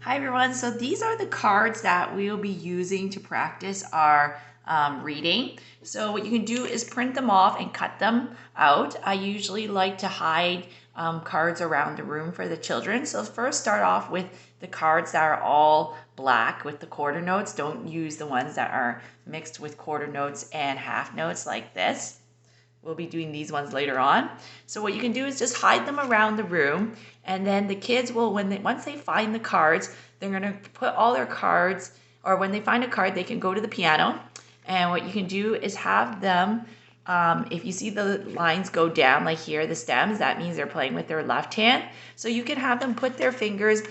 Hi everyone, so these are the cards that we will be using to practice our reading. So what you can do is print them off and cut them out. I usually like to hide cards around the room for the children. So first start off with the cards that are all black with the quarter notes. Don't use the ones that are mixed with quarter notes and half notes like this. We'll be doing these ones later on. So what you can do is just hide them around the room, and then the kids will, once they find the cards, they're gonna put all their cards, or when they find a card, they can go to the piano. And what you can do is have them, if you see the lines go down like here, the stems, that means they're playing with their left hand. So you can have them put their fingers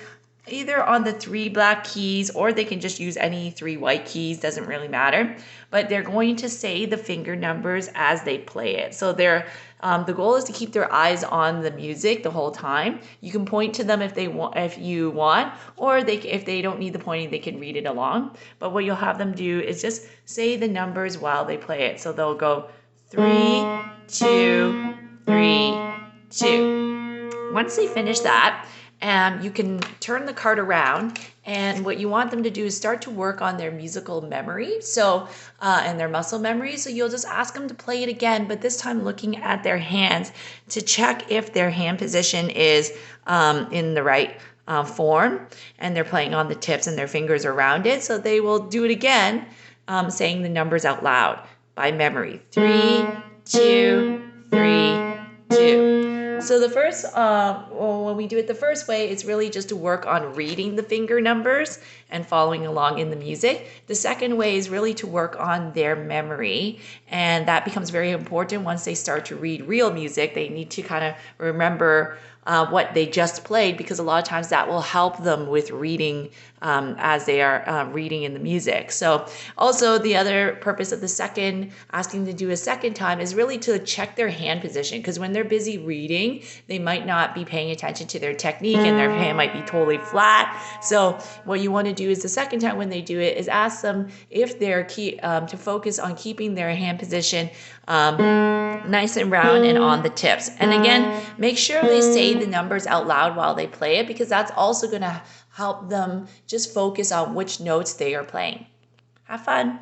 either on the 3 black keys, or they can just use any 3 white keys, doesn't really matter. But they're going to say the finger numbers as they play it. So the goal is to keep their eyes on the music the whole time. You can point to them if you want, or if they don't need the pointing, they can read it along. But what you'll have them do is just say the numbers while they play it. So they'll go 3, 2, 3, 2. Once they finish that, you can turn the card around, and what you want them to do is start to work on their musical memory, and their muscle memory. So you'll just ask them to play it again, but this time looking at their hands to check if their hand position is in the right form, and they're playing on the tips and their fingers around it. So they will do it again, saying the numbers out loud by memory. 3, 2, 3, 2. So the first, when we do it the first way, it's really just to work on reading the finger numbers and following along in the music. The second way is really to work on their memory, and that becomes very important once they start to read real music. They need to kind of remember what they just played, because a lot of times that will help them with reading as they are reading in the music. So also the other purpose of the second, asking to do a second time, is really to check their hand position, because when they're busy reading, they might not be paying attention to their technique and their hand might be totally flat. So what you want to do is the second time when they do it is ask them if they're to focus on keeping their hand position nice and round and on the tips. And again, make sure they say the numbers out loud while they play it, because that's also going to help them just focus on which notes they are playing. Have fun.